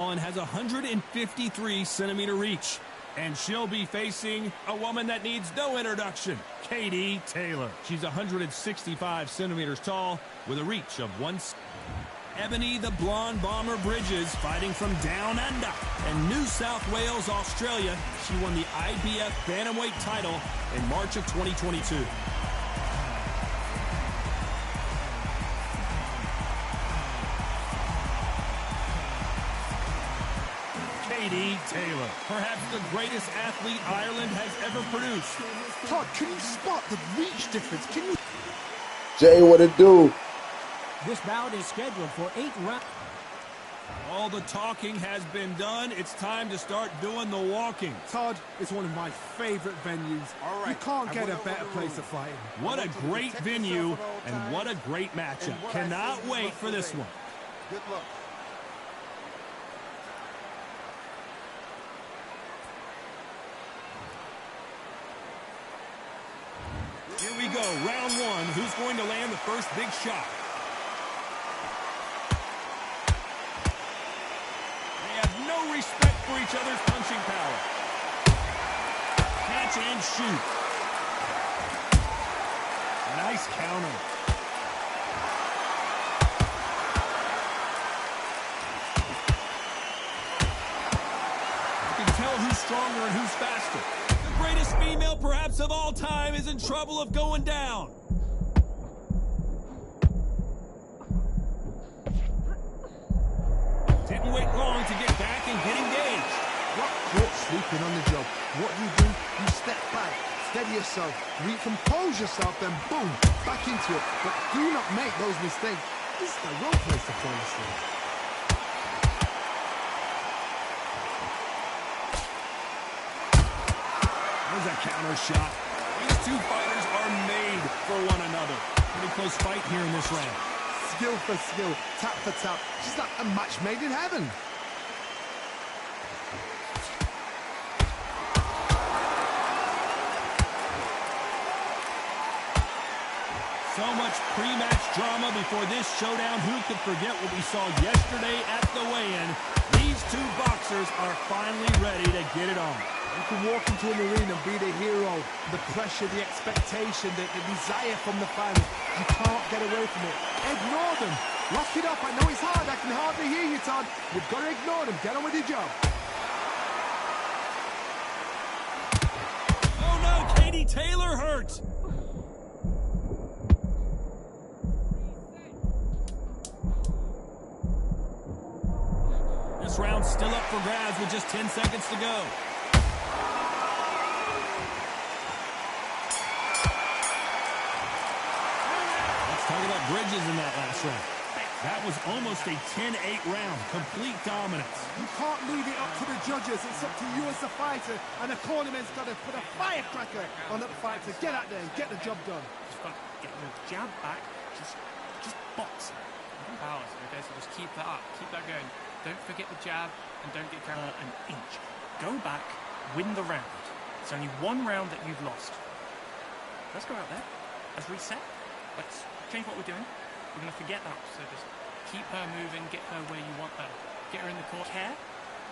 Has 153-centimeter reach, and she'll be facing a woman that needs no introduction, Katie Taylor. She's 165 centimeters tall with a reach of Ebony the Blonde Bomber Bridges, fighting from down under. And New South Wales, Australia, she won the IBF Bantamweight title in March of 2022. Katie Taylor, perhaps the greatest athlete Ireland has ever produced. Todd, can you spot the reach difference? Can you... Jay, what it do? This bout is scheduled for 8 rounds. All the talking has been done. It's time to start doing the walking. Todd, it's one of my favorite venues. All right. You can't get a better place to fight. What a great venue and what a great matchup. Cannot wait for this one. Good luck. Here we go, round one. Who's going to land the first big shot? They have no respect for each other's punching power. Catch and shoot. Nice counter. You can tell who's stronger and who's faster. The greatest female perhaps of all time is in trouble of going down. Didn't wait long to get back and get engaged. What? Caught sleeping on the job. What do? You step back, steady yourself, recompose yourself, then boom, back into it. But do not make those mistakes. This is the wrong place to fall asleep. There's a counter shot. These two fighters are made for one another. Pretty close fight here in this round. Skill for skill, tap for tap. Just like a match made in heaven. So much pre-match drama before this showdown. Who could forget what we saw yesterday at the weigh-in? These two boxers are finally ready to get it on. You can walk into an arena and be the hero. The pressure, the expectation, the desire from the fans. You can't get away from it. Ignore them. Lock it up. I know it's hard. I can hardly hear you, Todd. You've got to ignore them. Get on with your job. Oh no, Katie Taylor hurt. This round's still up for grabs with just 10 seconds to go. Let's talk about Bridges in that last round. That was almost a 10-8 round. Complete dominance. You can't leave it up to the judges. It's up to you as the fighter. And the cornerman's got to put a firecracker on that fight to get out there and get the job done. Just got to get your jab back. Just box. Powers. Okay, so just keep that up. Keep that going. Don't forget the jab and don't get down an inch. Go back, win the round. It's only one round that you've lost. Let's go out there. Let's reset. Let's change what we're doing. We're going to forget that. So just keep her moving, get her where you want her. Get her in the court here.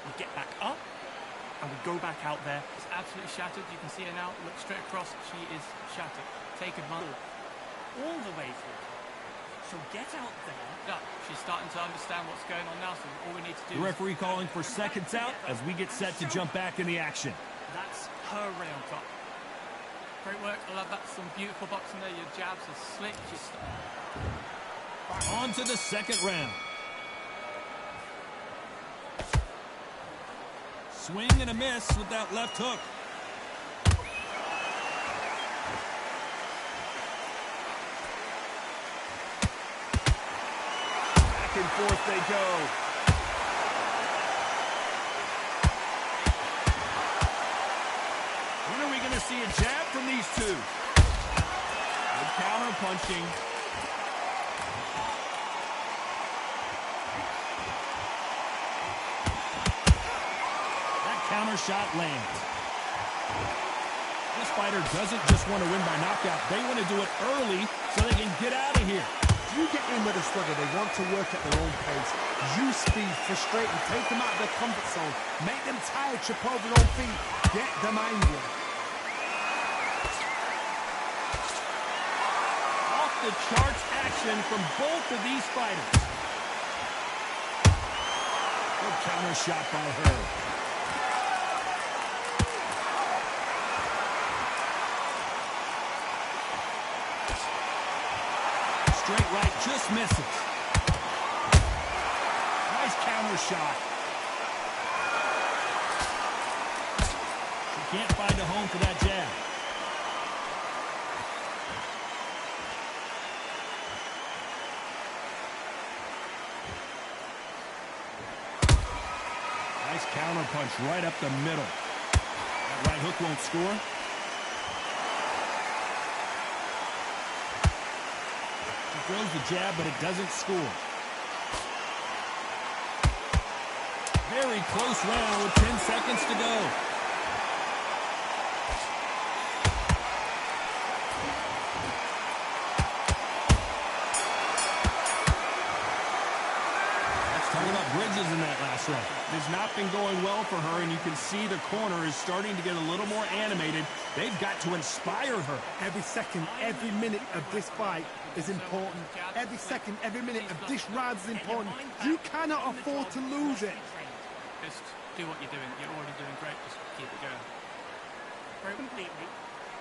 We get back up and we go back out there. It's absolutely shattered. You can see her now. Look straight across. She is shattered. Take advantage. All the way through. So get out there. Yeah, she's starting to understand what's going on now, so all we need to do The referee calling for seconds out as we get set to jump back in the action. That's her ray on top. Great work. I love that. Some beautiful boxing there. Your jabs are slick. Just on to the second round. Swing and a miss with that left hook. Back and forth they go. When are we going to see a jab from these two? Good counter punching. That counter shot lands. This fighter doesn't just want to win by knockout. They want to do it early so they can get out of here. You get in with a struggle. They want to work at their own pace. Use speed, frustrate them, take them out of their comfort zone, make them tired, trip over their own feet, get them angry. Off the charts action from both of these fighters. Good counter shot by her. Straight right, just misses. Nice counter shot. She can't find a home for that jab. Nice counter punch right up the middle. That right hook won't score. She throws the jab, but it doesn't score. Very close round with 10 seconds to go. That's talking about bridges in that last round. It has not been going well for her, and you can see the corner is starting to get a little more animated. They've got to inspire her. Every second, every minute of this fight is important. Every second, every minute of this round is important. You cannot afford to lose it. Just do what you're doing. You're already doing great. Just keep it going. Completely.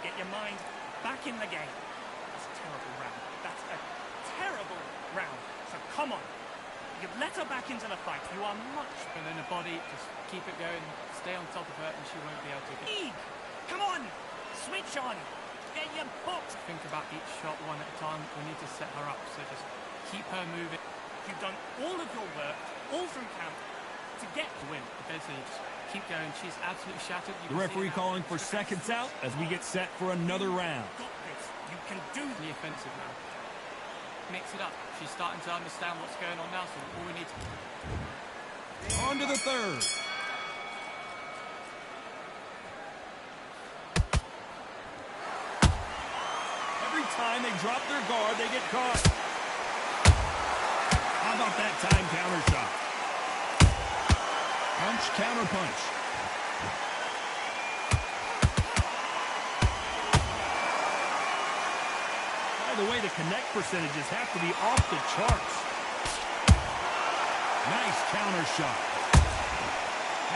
Get your mind back in the game. That's a terrible round. That's a terrible round. So come on. You've let her back into the fight. You are much better than a body. Just keep it going. Stay on top of her and she won't be able to get... Come on. Switch on. Get your box. Think about each shot one at a time. We need to set her up. So just keep her moving. You've done all of your work all through camp to get the win. Basically, just keep going. She's absolutely shattered. The referee calling for seconds out as we get set for another round. Got this. You can do the offensive now. Mix it up. She's starting to understand what's going on now, so all we need to... On to the third. Every time they drop their guard, they get caught. How about that time counter shot? Punch, counter punch. By the way, the connect percentages have to be off the charts. Nice counter shot.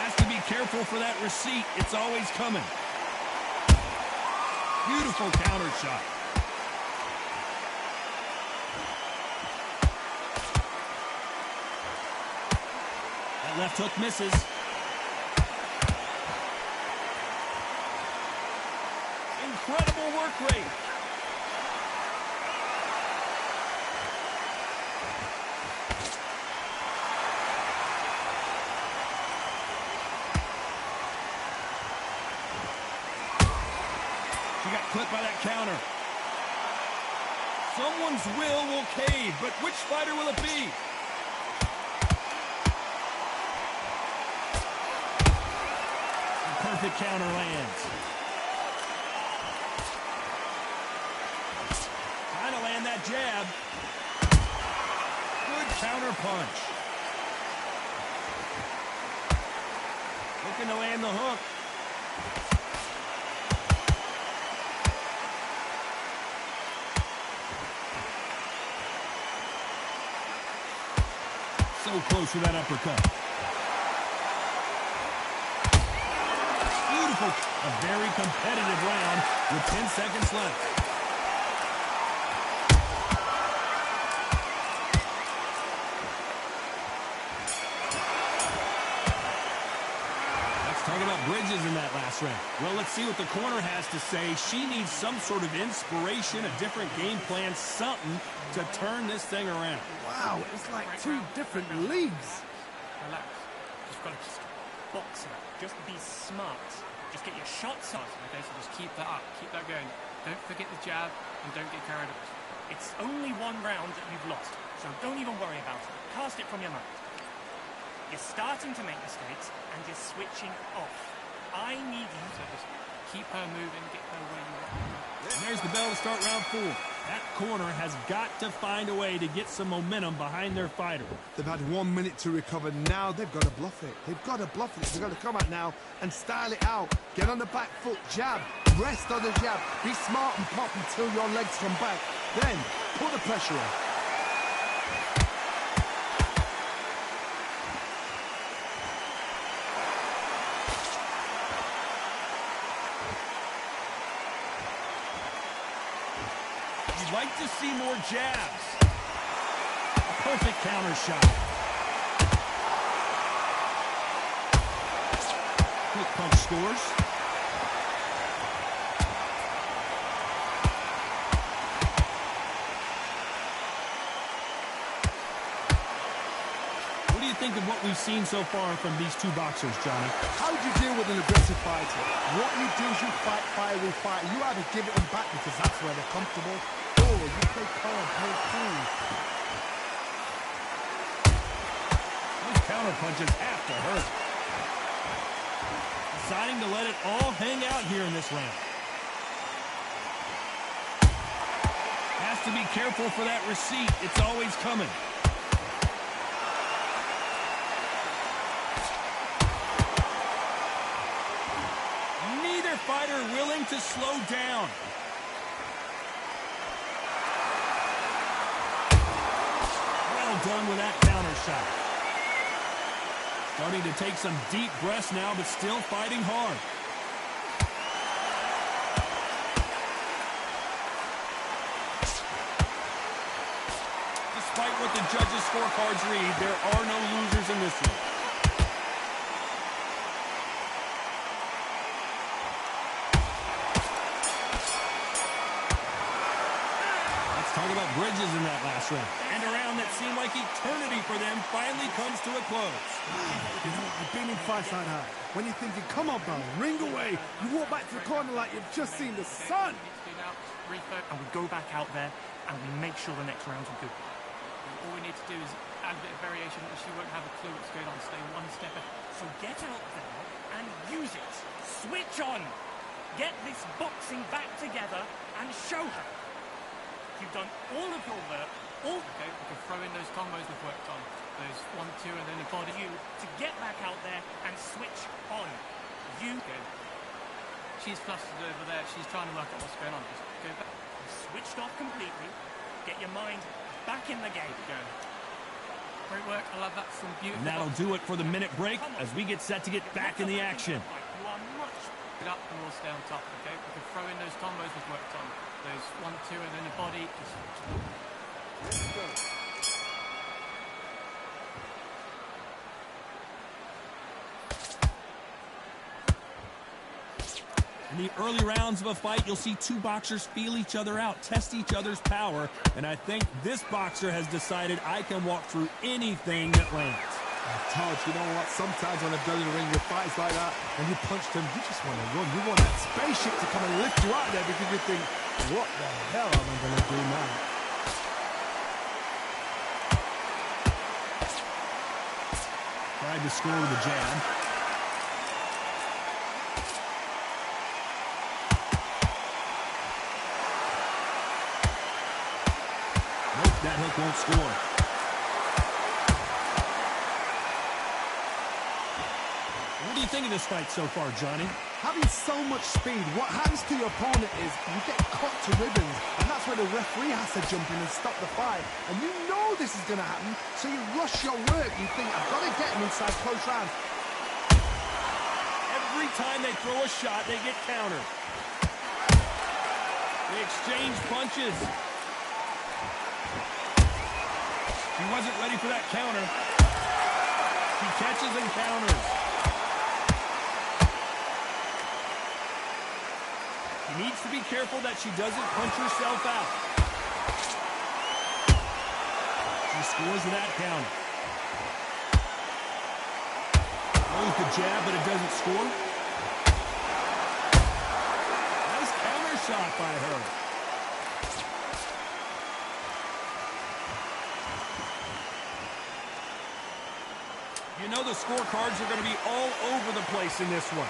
Has to be careful for that receipt. It's always coming. Beautiful counter shot. That left hook misses. Incredible work rate. She got clipped by that counter. Someone's will cave, but which fighter will it be? Perfect counter lands. Trying to land that jab. Good counter punch. Looking to land the hook. So close with that uppercut. A very competitive round with 10 seconds left. Let's talk about bridges in that last round. Well, let's see what the corner has to say. She needs some sort of inspiration, a different game plan, something to turn this thing around. Wow, it's like two different leagues. Relax. Just got to box it. Just be smart. Just get your shots on. Okay, so just keep that up. Keep that going. Don't forget the jab and don't get carried away. It's only one round that you've lost, so don't even worry about it. Cast it from your mind. You're starting to make mistakes and you're switching off. I need you to just keep her moving, get her where you want. And there's the bell to start round 4. That corner has got to find a way to get some momentum behind their fighter. They've had 1 minute to recover. Now they've got to bluff it. They've got to bluff it. They've got to come out now and style it out. Get on the back foot, jab, rest on the jab. Be smart and pop until your legs come back. Then put the pressure on. You'd like to see more jabs. A perfect counter shot. Quick punch scores. What do you think of what we've seen so far from these two boxers, Johnny? How do you deal with an aggressive fighter? What you do is you fight, fiery fight. You either give it them back because that's where they're comfortable, or you play calm, play cool. Those counter punches have to hurt. Deciding to let it all hang out here in this round. Has to be careful for that receipt. It's always coming. Neither fighter willing to slow down. Well done with that counter shot. Starting to take some deep breaths now, but still fighting hard. Despite what the judges' scorecards read, there are no losers in this one. Let's talk about bridges in that last round. And a round that seemed like eternity for them finally comes to a close. You know, I've been in fights like that. When you're thinking, come on, bro, ring away. You walk back to the corner like you've just seen the sun. And we go back out there and we make sure the next rounds are good. All we need to do is add a bit of variation that she won't have a clue what's going on. Stay one step ahead. So get out there and use it. Switch on. Get this boxing back together and show her. You've done all of your work. Okay, we can throw in those combos we've worked on. Those 1, 2, and then a body you to get back out there and switch on. You go. She's flustered over there. She's trying to work out what's going on. Just go back. Switched off completely. Get your mind back in the game. Go. Great work. I love that. Some beautiful. And that'll do it for the minute break as we get set to get back in the action. You are much get up and we'll stay on top. Okay, we can throw in those combos we've worked on. Those 1, 2, and then the body. Just in the early rounds of a fight, you'll see two boxers feel each other out, test each other's power, and I think this boxer has decided I can walk through anything that lands. Todd, you know what? Sometimes when I've done in the ring with fights like that, and you punched him, you just want to run. You want that spaceship to come and lift you out there because you think, what the hell am I going to do now? Tried to score with a jab. Nope, that hook won't score. What do you think of this fight so far, Johnny? Having so much speed, what happens to your opponent is you get cut to ribbons, and that's where the referee has to jump in and stop the fight. And you know this is going to happen, so you rush your work. You think, I've got to get him inside close rounds. Every time they throw a shot, they get countered. They exchange punches. He wasn't ready for that counter. He catches and counters. He needs to be careful that she doesn't punch herself out. She scores with that counter. Throws the jab, but it doesn't score. Nice counter shot by her. You know the scorecards are going to be all over the place in this one.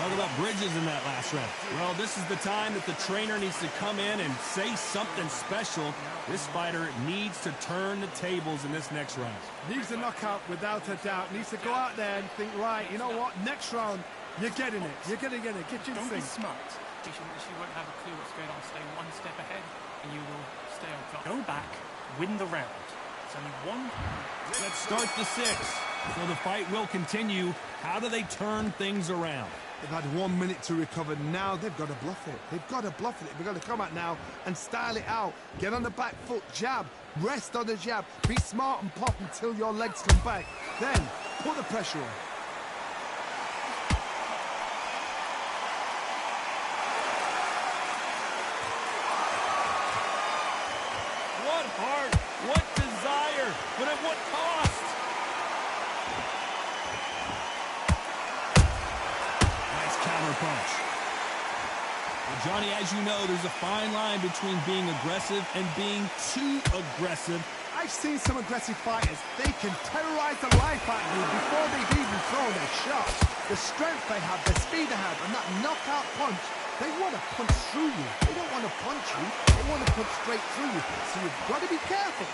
Talk about bridges in that last round. Well, this is the time that the trainer needs to come in and say something special. This fighter needs to turn the tables in this next round. Needs a knockout without a doubt. Needs to go out there and think, right, you know what, next round, you're getting it. You're going to get it. Get your Don't be thing. smart. She won't have a clue what's going on. Stay one step ahead, and you will stay on top. Go back, win the round. It's only one. Let's start the sixth. So the fight will continue. How do they turn things around? They've had 1 minute to recover. Now they've got to bluff it. They've got to bluff it. They've got to come out now and style it out. Get on the back foot, jab, rest on the jab. Be smart and pop until your legs come back. Then put the pressure on. What heart, what desire, but at what cost? Nice counter punch. Well, Johnny, as you know, there's a fine line between being aggressive and being too aggressive. I've seen some aggressive fighters. They can terrorize the life out of you before they've even thrown their shot. The strength they have, the speed they have, and that knockout punch, they want to punch through you. They don't want to punch you. They want to punch straight through you. So you've got to be careful.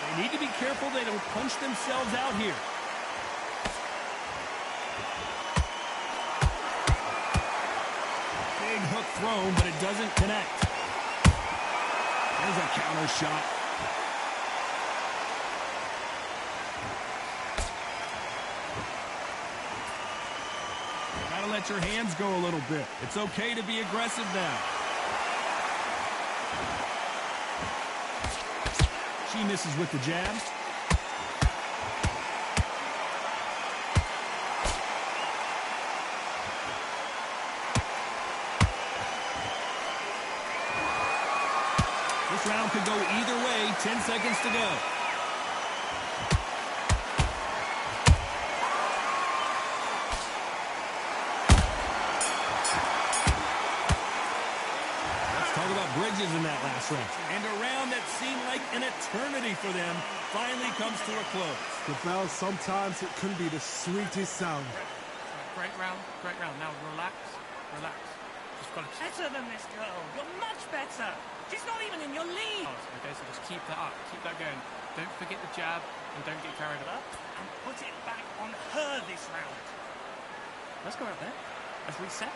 They need to be careful they don't punch themselves out here. Big hook thrown, but it doesn't connect. There's a counter shot. Gotta let your hands go a little bit. It's okay to be aggressive now. She misses with the jabs. This round could go either way. 10 seconds to go. Bridges in that last round. And a round that seemed like an eternity for them finally comes to a close. The bell, sometimes it can be the sweetest sound. Great round, great round. Now relax, relax. Just got to Better than this girl. You're much better. She's not even in your league. Okay, so just keep that up, keep that going. Don't forget the jab and don't get carried away. And put it back on her this round. Let's go out there. Let's reset.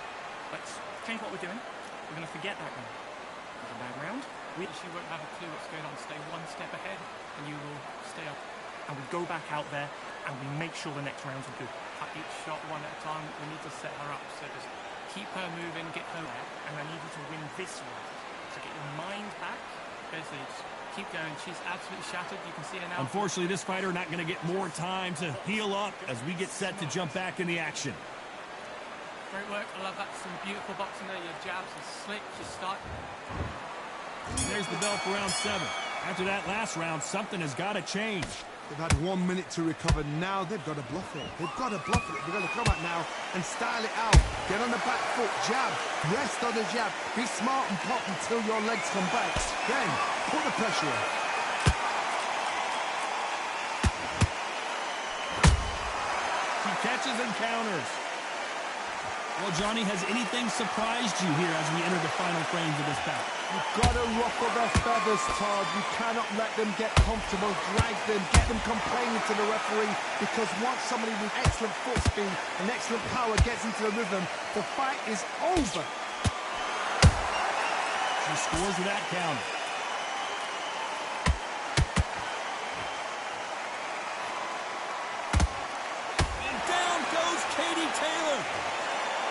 Let's change what we're doing. We're going to forget that round. A bad round. She won't have a clue what's going on. Stay one step ahead, and you will stay up. And we go back out there, and we make sure the next rounds are good. Cut each shot one at a time. We need to set her up. So just keep her moving, get her there, and I need you to win this round. So get your mind back. Basically, just keep going. She's absolutely shattered. You can see her now. Unfortunately, this fighter not going to get more time to heal up as we get set to jump back in the action. Great work. I love that. Some beautiful boxing there. Your jabs are slick. Just start. There's the bell for round 7. After that last round, something has got to change. They've had 1 minute to recover. Now they've got to bluff it. They've got to bluff it. They've got to come out now and style it out. Get on the back foot, jab, rest on the jab. Be smart and pop until your legs come back. Then put the pressure on. She catches and counters. Well, Johnny, has anything surprised you here as we enter the final frames of this bout? You've got to ruffle their feathers, Todd. You cannot let them get comfortable, drag them, get them complaining to the referee, because once somebody with excellent foot speed and excellent power gets into the rhythm, the fight is over. She scores with that counter. And down goes Katie Taylor.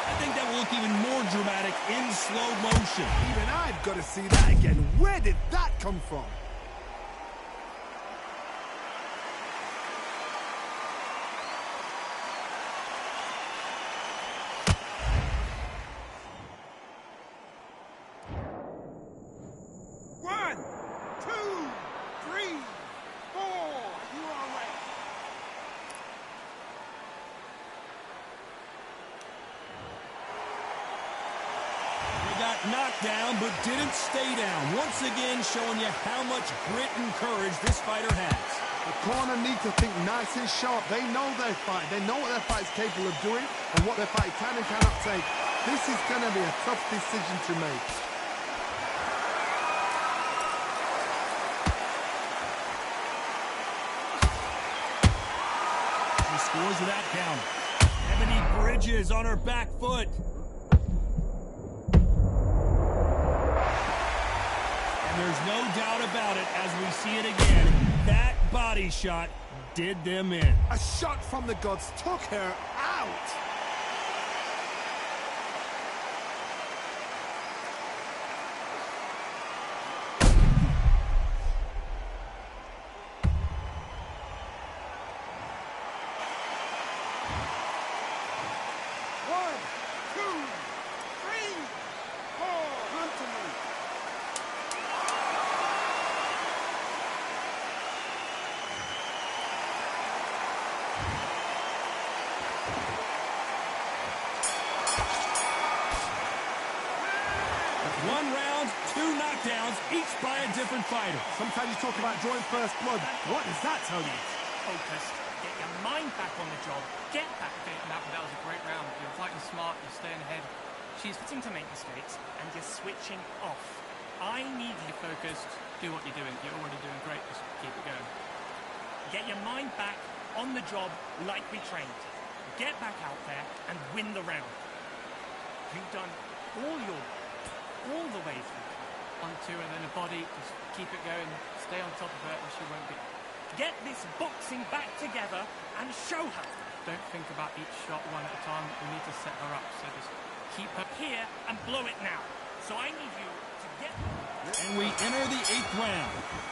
I think that will look even more dramatic in slow motion. Even I've got to see that again. Where did that come from? One, two, three, four. You are right. knocked down, but didn't stay down. Once again, showing you how much grit and courage this fighter has. The corner need to think nice and sharp. They know their fight. They know what their fight is capable of doing and what their fight can and cannot take. This is going to be a tough decision to make. She scores with that counter. Ebony Bridges on her back foot. And there's no doubt about it as we see it again. That body shot did them in. A shot from the gods took her out. One, two, three, four. Run to me. One round, two knockdowns, each by a different fighter. Sometimes you talk about drawing first blood. What does that tell you? Focused. Get your mind back on the job. Get back fit. And that was a great round. You're fighting smart. You're staying ahead. She's fitting to make mistakes, and you're switching off. I need you focused. Do what you're doing. You're already doing great. Just keep it going. Get your mind back on the job like we trained. Get back out there and win the round. You've done all the way through. Onto and then a body. Just keep it going. Stay on top of her, and she won't be. Get this boxing back together and show her. Don't think about each shot one at a time. We need to set her up. So just keep her here and blow it now. So I need you to get... And we enter the 8th round.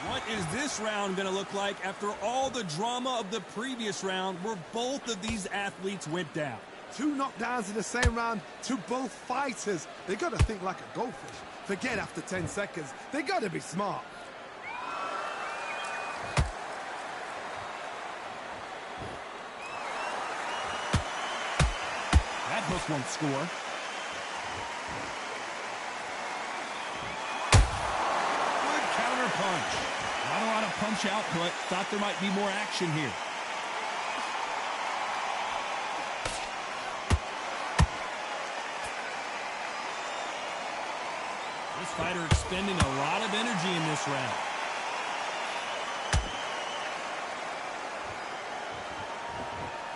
What is this round going to look like after all the drama of the previous round where both of these athletes went down? 2 knockdowns in the same round to both fighters. They got to think like a goldfish. Forget after 10 seconds. They got to be smart. That hook won't score. Good counter punch. Not a lot of punch output. Thought there might be more action here. This fighter expending a lot of energy in this round.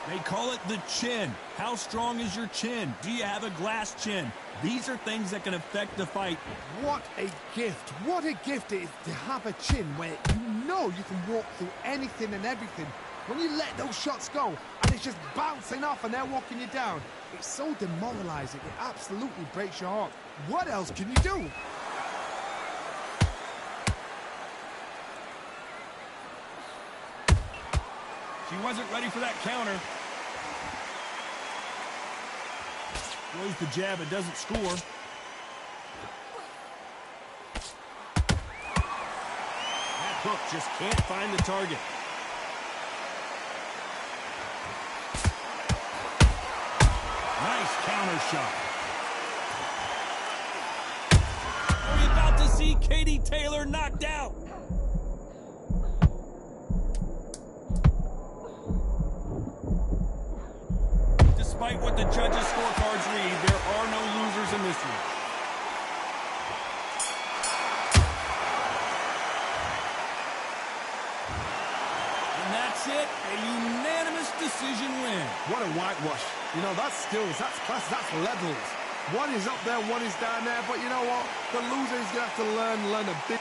They call it the chin. How strong is your chin? Do you have a glass chin? These are things that can affect the fight. What a gift. What a gift it is to have a chin where you know you can walk through anything and everything. When you let those shots go and it's just bouncing off and they're walking you down, it's so demoralizing. It absolutely breaks your heart. What else can you do? She wasn't ready for that counter. Throws the jab, it doesn't score. That hook just can't find the target. Nice counter shot. Are we about to see Katie Taylor knocked out? Despite what the judges' scorecards read, there are no losers in this one. And that's it, a unanimous decision win. What a whitewash. You know, that's skills, that's class, that's levels. One is up there, one is down there, but you know what? The loser is going to have to learn a bit.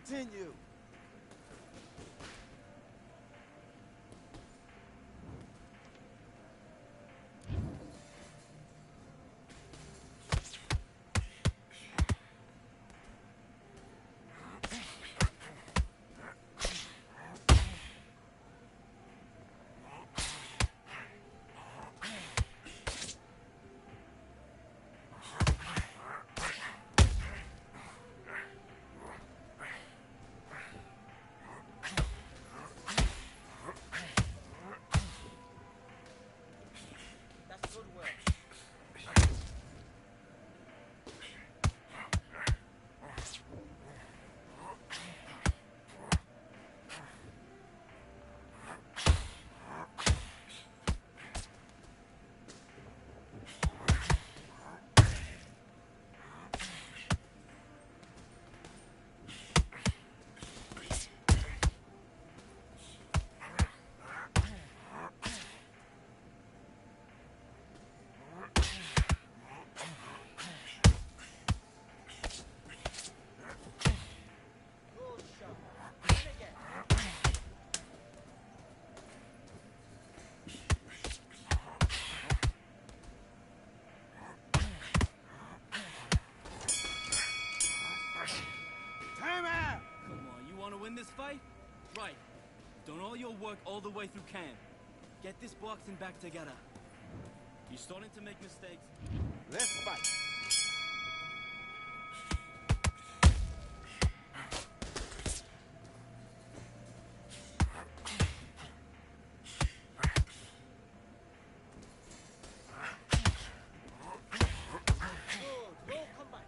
continue. That's good work. Good shot. And again. Time out! Come on, you want to win this fight? Right. Done all your work all the way through camp. Get this boxing back together. You're starting to make mistakes. Let's fight. Good. Go, come back.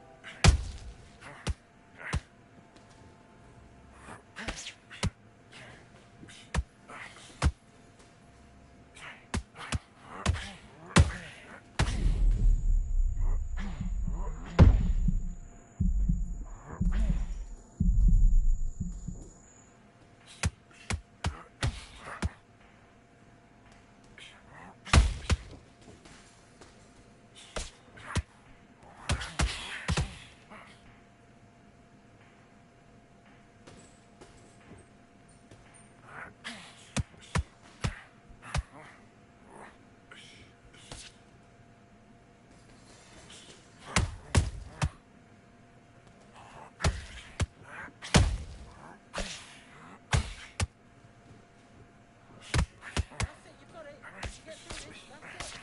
That's it, you've got it. You get through this, that's it.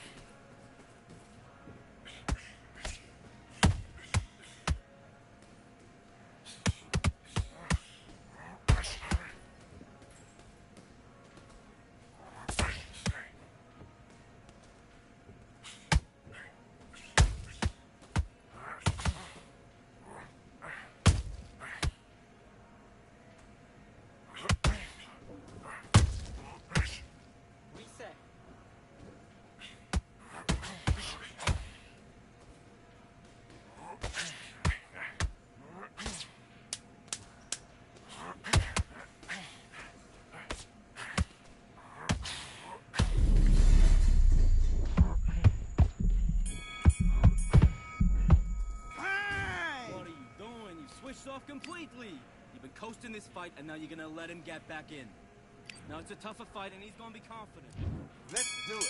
Reset. Fine! What are you doing? You switched off completely. You've been coasting this fight, and now you're gonna let him get back in. Now it's a tougher fight, and he's gonna be confident. Let's do it.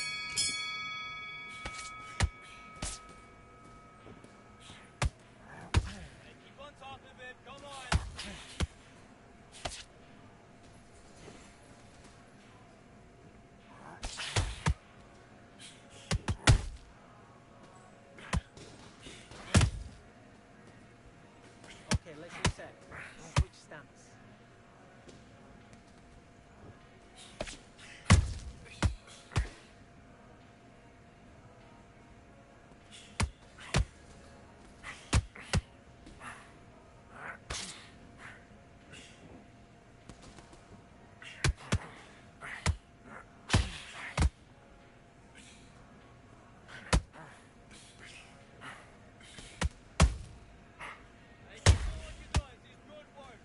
Hey, keep on top of it. Come on. Okay, let's reset. Switch stance. Hey, keep doing what you're doing. This is good work.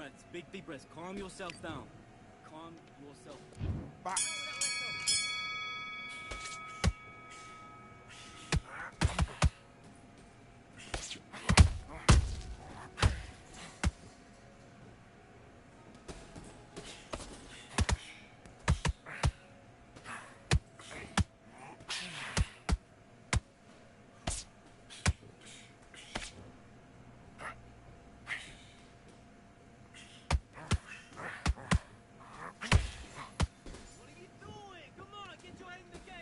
breaths. Big deep breaths. Calm yourself down. Calm yourself. Box. What are you doing? Come on, get your head in the game.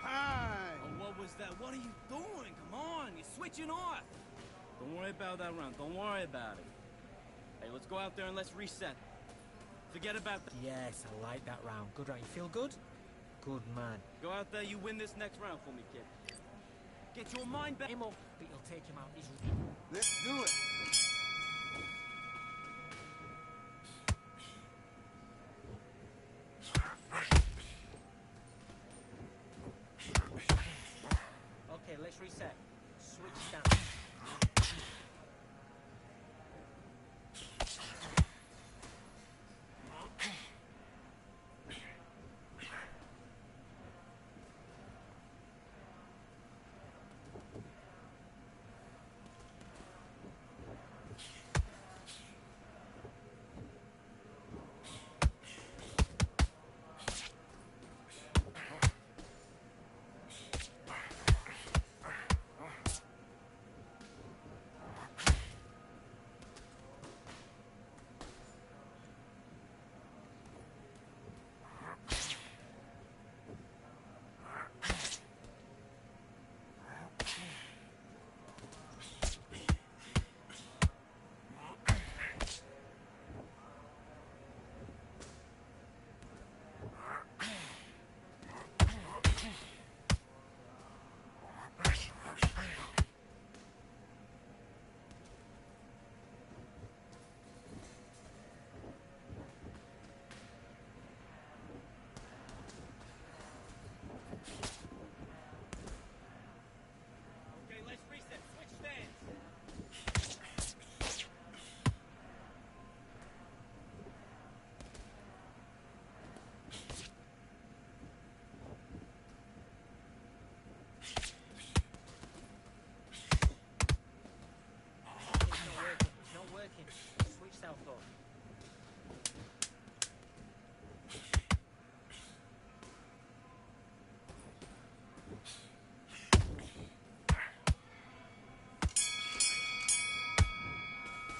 Time. Oh, what was that? What are you doing? Come on, you're switching off. Don't worry about that round. Don't worry about it. Hey, let's go out there and let's reset. Forget about that. Yes, I like that round. Good round. You feel good? Good man. Go out there, you win this next round for me, kid. Get your mind back. Him up, but you'll take him out. He's... Let's do it. Okay, let's reset. Switch stance. Okay, let's reset. Switch stance. It's not working. Switch southpaw.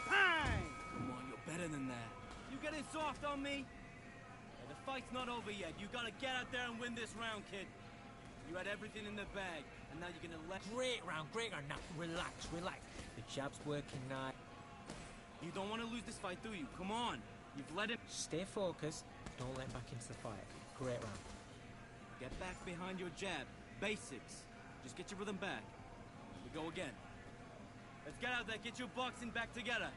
Time. Come on, you're better than that. You getting soft on me? Hey, the fight's not over yet. You gotta get out there and win this round, kid. You had everything in the bag, and now you're gonna let... Great round, great round. Now, relax, relax. The jab's working now. You don't want to lose this fight, do you? Come on. You've let him... Stay focused. Don't let him back into the fight. Great round. Get back behind your jab. Basics. Just get your rhythm back. We go again. Let's get out there. Get your boxing back together.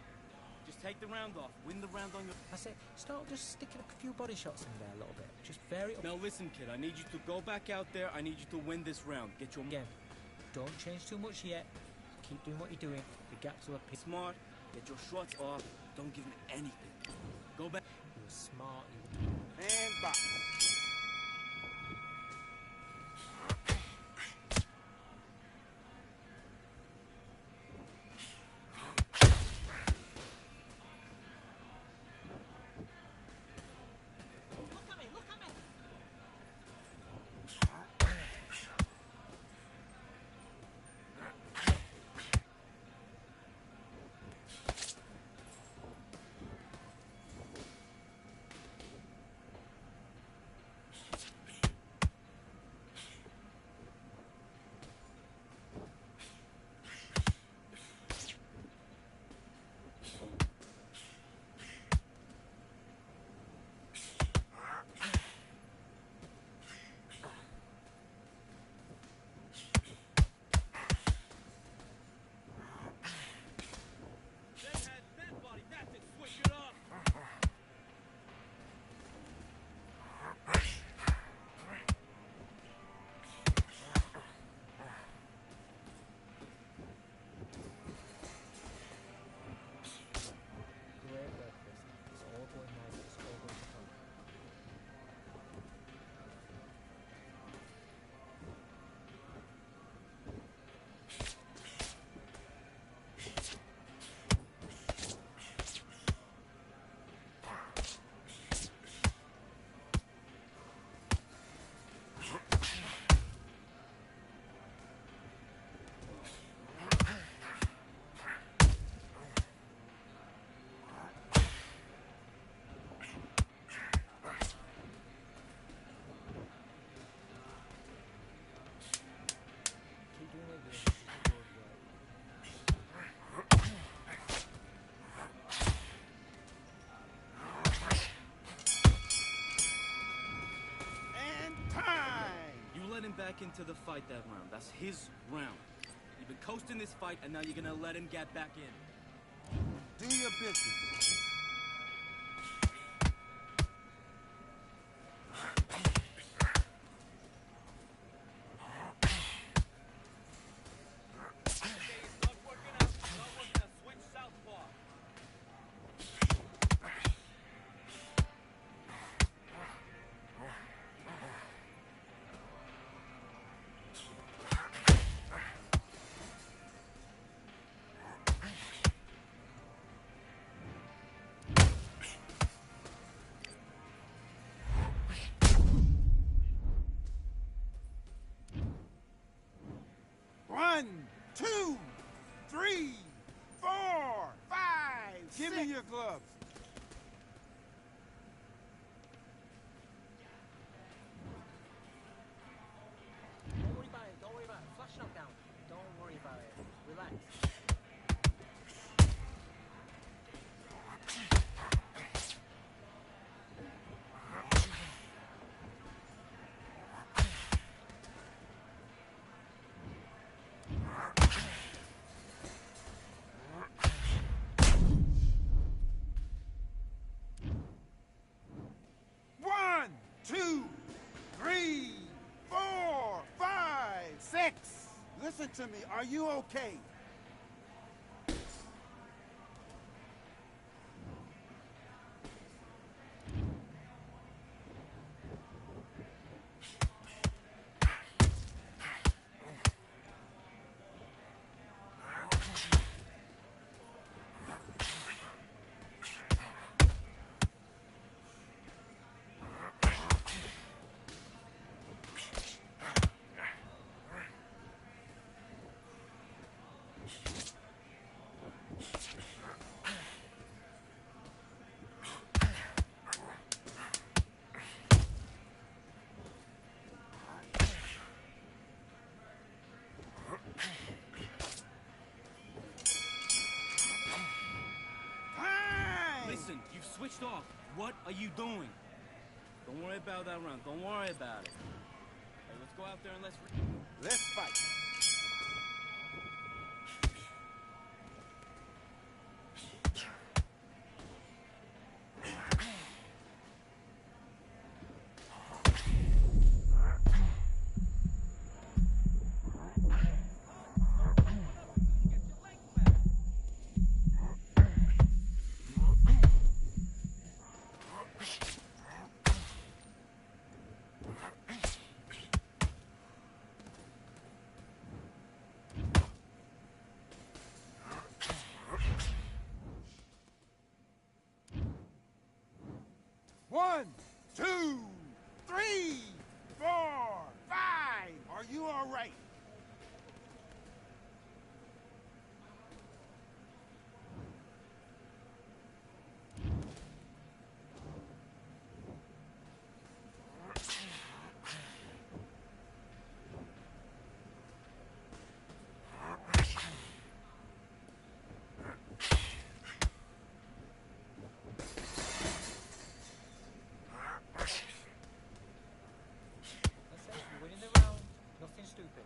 Just take the round off. Win the round on your... I said, start just sticking a few body shots in there a little bit. Just vary up. Now listen, kid. I need you to go back out there. I need you to win this round. Get your... Again, don't change too much yet. Keep doing what you're doing. The gaps will appear. Smart. Get your shots off. Don't give him anything. Go back. You were smart. And box. Back into the fight that round. That's his round. You've been coasting this fight, and now you're gonna let him get back in. Do your business. One, two, three, 4, 5, Give me your gloves. Don't worry about it. Don't worry about it. Flash knockdown. Don't worry about it. Relax. One, two, three, 4, 5, 6. Listen to me. Are you okay? Listen, you've switched off. What are you doing? Don't worry about that round. Don't worry about it. Hey, let's go out there and Let's fight. 1, 2, 3, 4, 5. Are you all right? That's it. You're winning the round. Nothing stupid.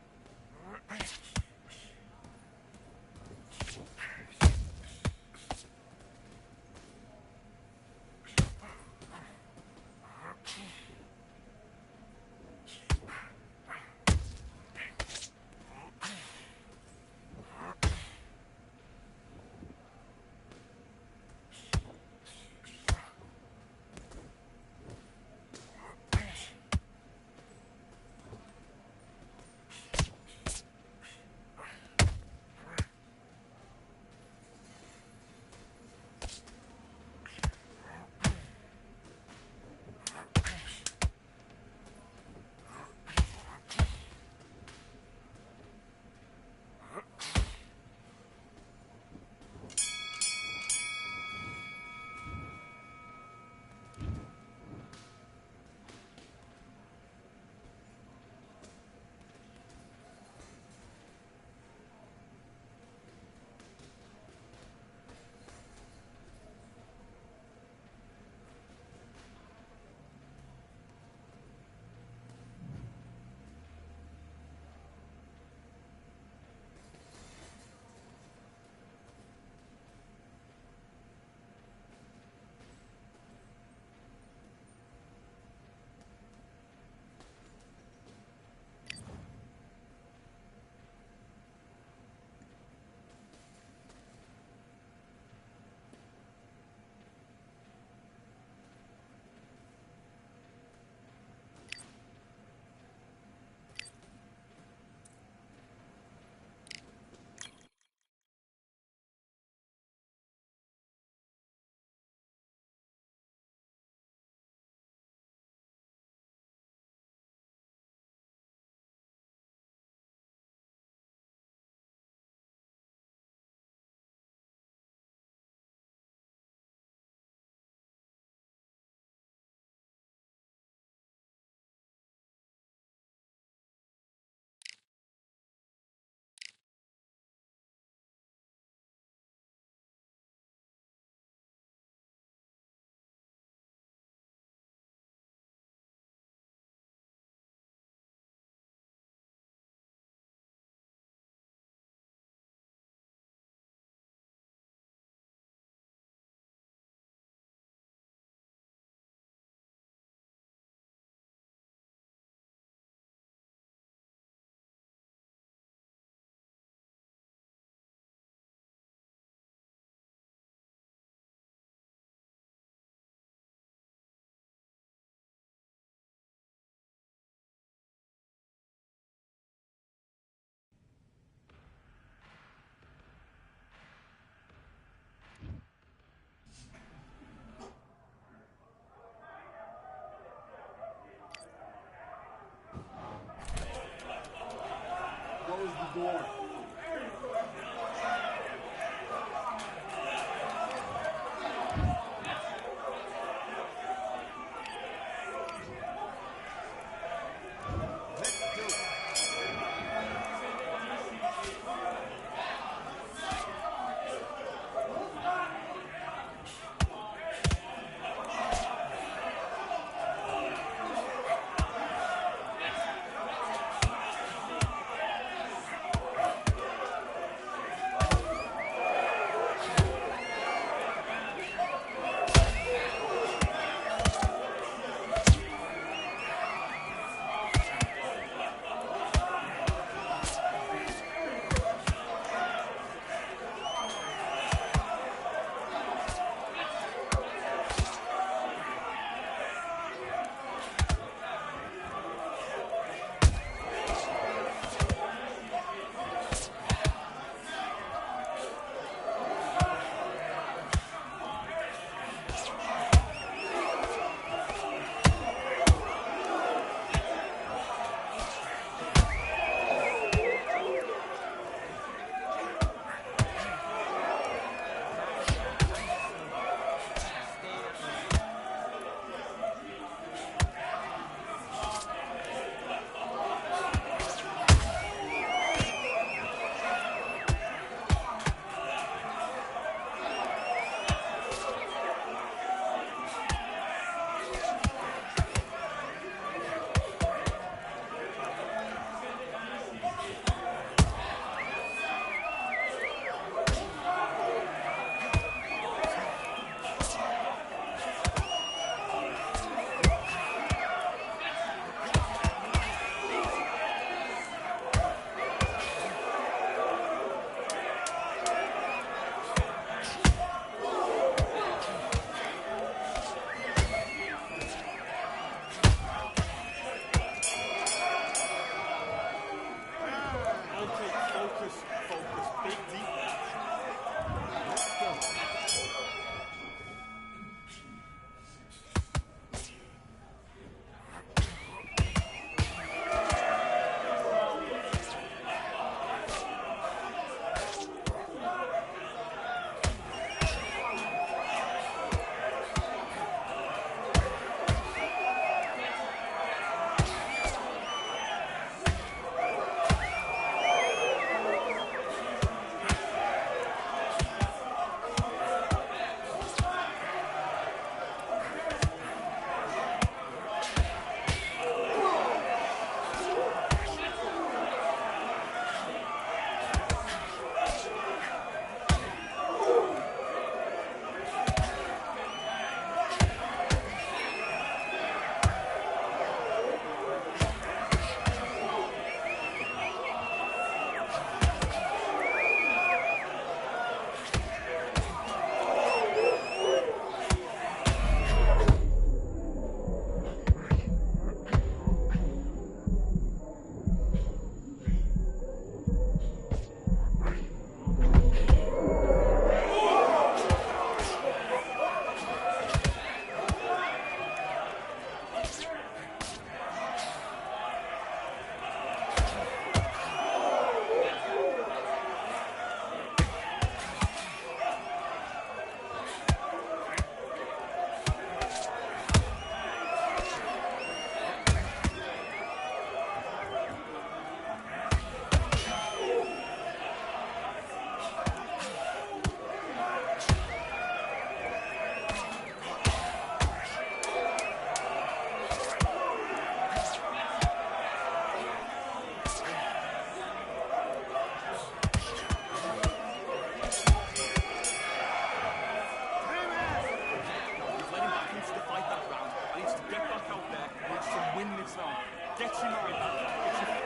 win this now. Get your mind back. Get your...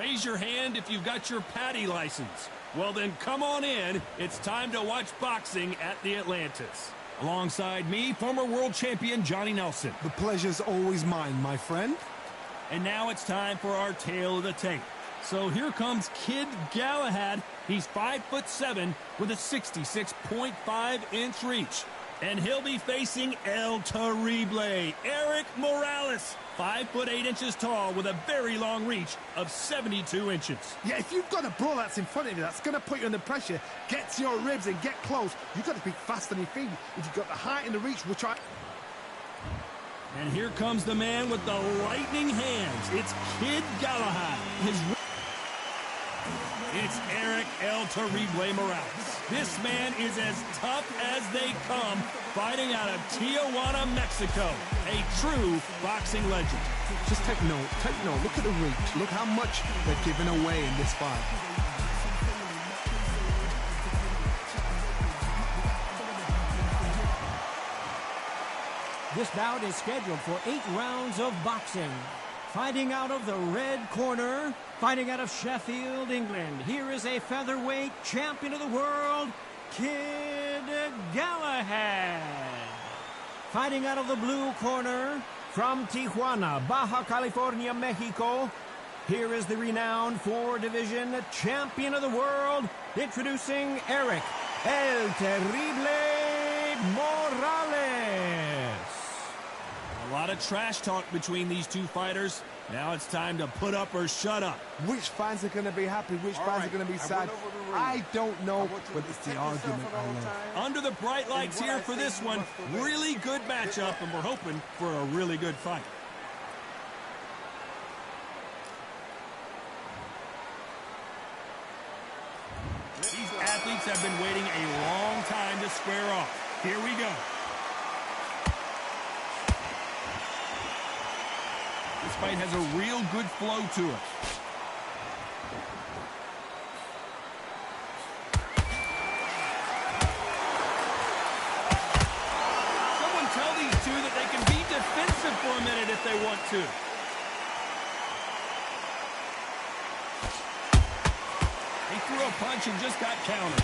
Raise your hand if you've got your Patty license. Well, then come on in. It's time to watch boxing at the Atlantis. Alongside me, former world champion Johnny Nelson. The pleasure's always mine, my friend. And now it's time for our tale of the tape. So here comes Kid Galahad. He's 5'7" with a 66.5-inch reach. And he'll be facing El Terrible, Eric Morales. 5'8" tall with a very long reach of 72 inches. Yeah, if you've got a brawl that's in front of you, that's going to put you under pressure, get to your ribs and get close, you've got to be fast on your feet. If you've got the height and the reach, which I... And here comes the man with the lightning hands. It's Kid Galahad. It's Eric El Terrible Morales. This man is as tough as they come, fighting out of Tijuana, Mexico. A true boxing legend. Just take note, look at the reach. Look how much they're giving away in this fight. This bout is scheduled for 8 rounds of boxing. Fighting out of the red corner, fighting out of Sheffield, England, here is a featherweight champion of the world, Kid Galahad. Fighting out of the blue corner, from Tijuana, Baja California, Mexico, here is the renowned 4-division champion of the world, introducing Eric El Terrible Morales. A lot of trash talk between these two fighters. Now it's time to put up or shut up. Which fans are going to be happy, which fans are going to be sad? I don't know, but it's the argument I love. Under the bright lights here for this one. Really good matchup, and we're hoping for a really good fight. These athletes have been waiting a long time to square off. Here we go. This fight has a real good flow to it. Someone tell these two that they can be defensive for a minute if they want to. He threw a punch and just got countered.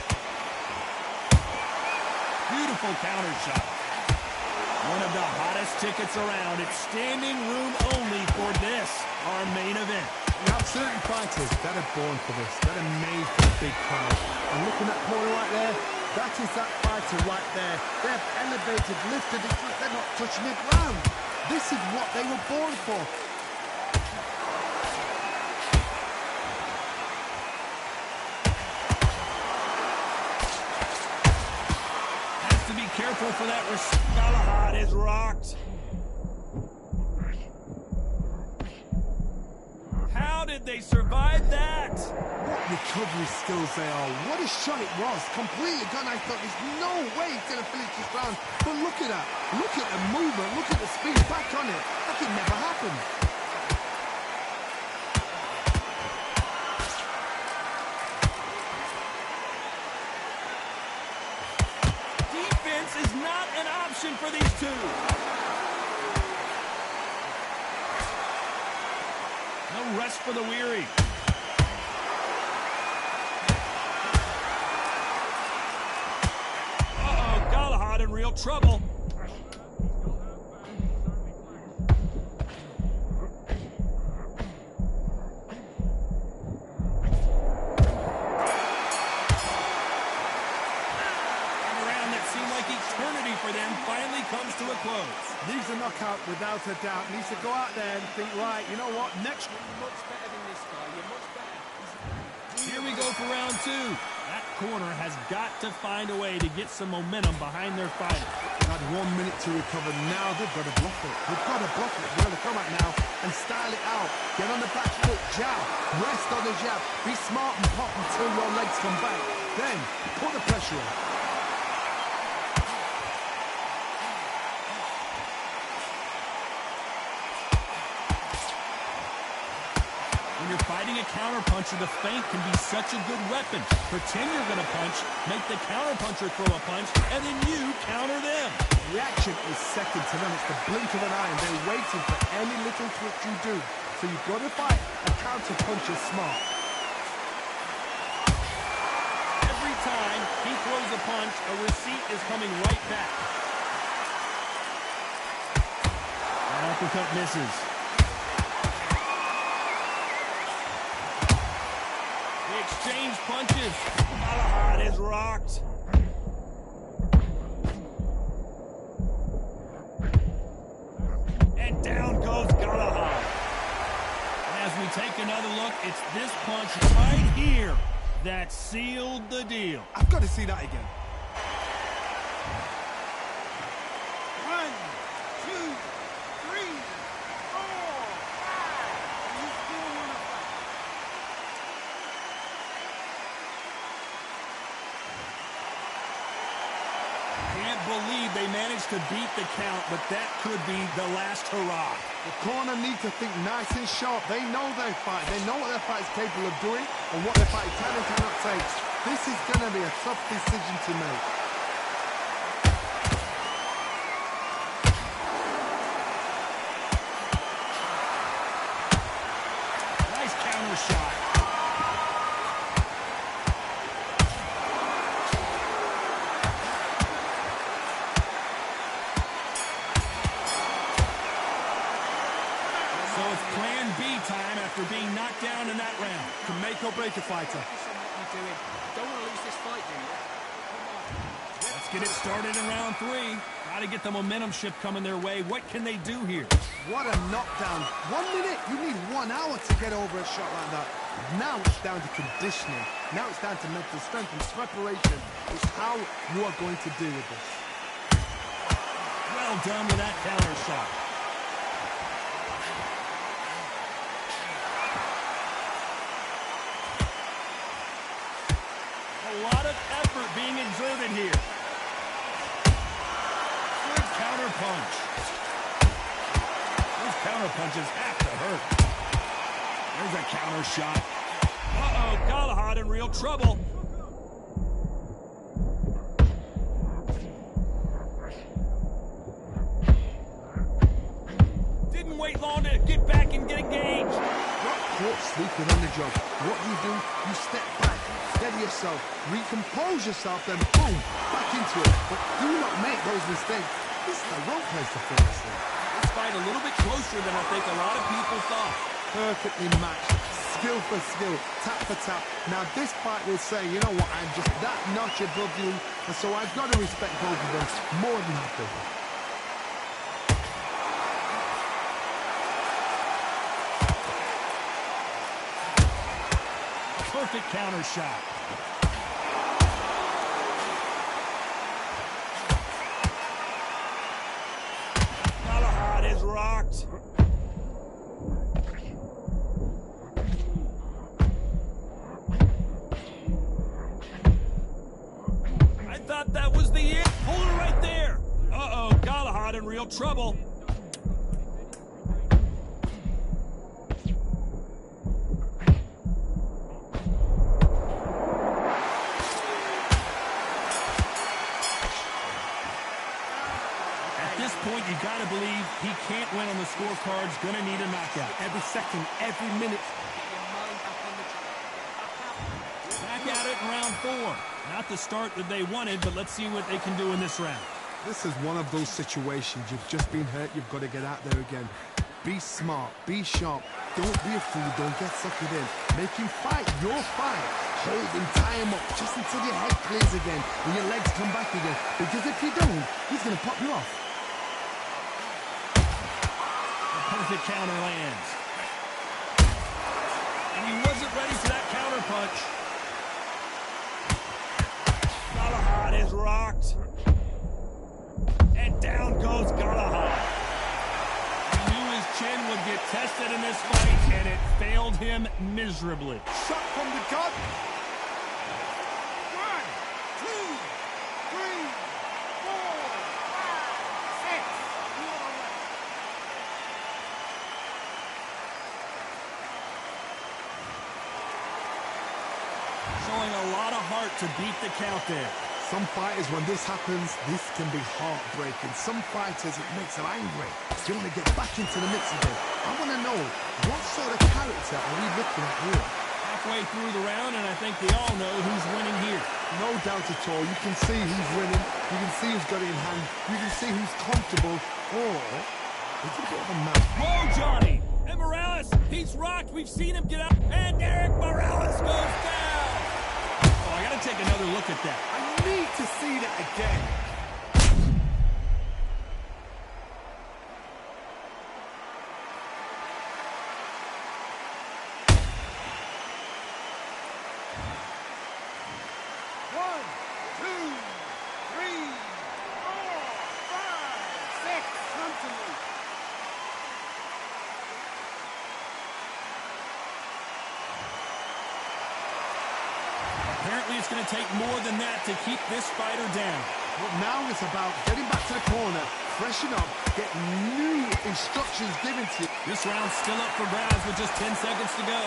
Beautiful counter shot. One of the hottest tickets around. It's standing room only for this, our main event. You have certain fighters that are born for this, that are made for the big crowd. And looking at that corner right there, that is that fighter right there. They have elevated, lifted, it's like they're not touching the ground. This is what they were born for. Careful for that. Galahad is rocked. How did they survive that? What recovery skills they are. What a shot it was. Completely gone. I thought there's no way he's going to finish this round. But look at that. Look at the movement. Look at the speed. Back on it. That could never happen. Is not an option for these two. No rest for the weary. Uh-oh, Galahad in real trouble. For them finally comes to a close. Needs a knockout without a doubt. Needs to go out there and think, right, you know what, next... You're much better than this guy. You're much better. Here we go for round 2. That corner has got to find a way to get some momentum behind their fighter. Had 1 minute to recover. Now they've got to block it. They've got to block it. They've got to come out now and style it out. Get on the back foot, jab. Rest on the jab. Be smart and pop until your legs come back. Then put the pressure on. When you're fighting a counterpuncher, the feint can be such a good weapon. Pretend you're going to punch, make the counterpuncher throw a punch, and then you counter them. Reaction is second to none. It's the blink of an eye, and they're waiting for any little twitch you do. So you've got to fight a counterpuncher smart. Every time he throws a punch, a receipt is coming right back. That uppercut misses. They exchange punches. Galahad is rocked. And down goes Galahad. And as we take another look, it's this punch right here that sealed the deal. I've got to see that again. 1, 2, 3, 4, 5. You still want to fight? Can't believe they managed to beat the count, but that could be the last hurrah. The corner need to think nice and sharp. They know their fight. They know what their fight is capable of doing and what their fight can and cannot take. This is going to be a tough decision to make. Nice counter shot. So it's plan B time after being knocked down in that round. Can make or break a fighter. Don't want to lose this fight, do you? Let's get it started in round 3. Got to get the momentum shift coming their way. What can they do here? What a knockdown. 1 minute, you need 1 hour to get over a shot like that. Now it's down to conditioning. Now it's down to mental strength and preparation. It's how you are going to deal with this. Well done with that counter shot. A lot of effort being exerted here. Good counter punch. Those counter punches have to hurt. There's a counter shot. Uh-oh, Galahad in real trouble. Didn't wait long to get back and get engaged. Got caught sleeping on the job. What do? You step back, steady yourself, recompose yourself, then boom, back into it. But do not make those mistakes. This is the wrong place to finish this. This fight a little bit closer than I think a lot of people thought. Perfectly matched, skill for skill, tap for tap. Now this fight will say, you know what, I'm just that notch above you, and so I've got to respect both of them more than happy. Perfect counter shot. Galahad is rocked. I thought that was the end. Hold it right there. Uh-oh, Galahad in real trouble. At this point, you got to believe he can't win on the scorecards. Going to need a knockout. Every second, every minute. Get your mind back on the track. Back at it in round 4. Not the start that they wanted, but let's see what they can do in this round. This is one of those situations. You've just been hurt. You've got to get out there again. Be smart. Be sharp. Don't be a fool. Don't get suckered in. Make him fight your fight. Hold him, tie him up, just until your head clears again and your legs come back again. Because if you don't, he's going to pop you off. The perfect counter lands. And he wasn't ready for that counter punch. Galahad is rocked. And down goes Galahad. He knew his chin would get tested in this fight, and it failed him miserably. Shot from the gut. 1, 2, 3, 4, 5, 6. You all right? to beat the count there. Some fighters, when this happens, this can be heartbreaking. Some fighters, it makes them angry. They want to get back into the mix again. I want to know, what sort of character are we looking at here? Halfway through the round, and I think we all know who's winning here. No doubt at all. You can see who's winning. You can see who's got it in hand. You can see who's comfortable. Or it's a bit of a match. Whoa, Johnny! And Morales, he's rocked. We've seen him get up. And Eric Morales goes down. Oh, I got to take another look at that. I need to see that again. One, two, three, four, five, six. Come to me. Apparently, it's going to take more than that to keep this fighter down. But now it's about getting back to the corner, freshen up, get new instructions given to you. This round's still up for grabs with just 10 seconds to go.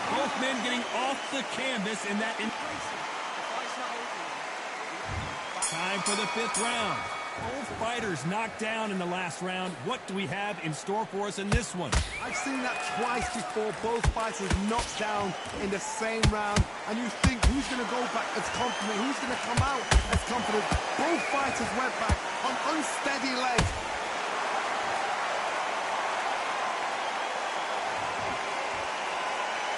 Both men getting off the canvas in that. Time for the 5th round. Both fighters knocked down in the last round. What do we have in store for us in this one? I've seen that twice before. Both fighters knocked down in the same round. And you think, who's going to go back as confident? Who's going to come out as confident? Both fighters went back on unsteady legs.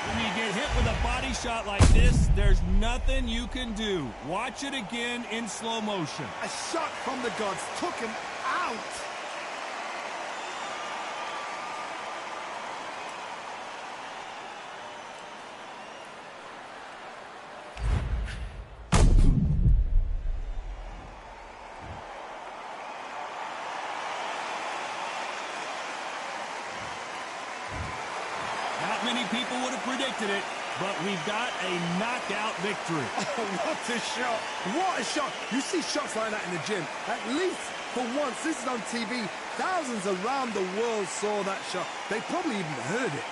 When you get hit with a body shot like this, there's nothing you can do. Watch it again in slow motion. A shot from the gods took him out. Not many people would have predicted it, but we've got a knockout victory. Oh, what a shot. What a shot. You see shots like that in the gym. At least for once, this is on TV. Thousands around the world saw that shot. They probably even heard it.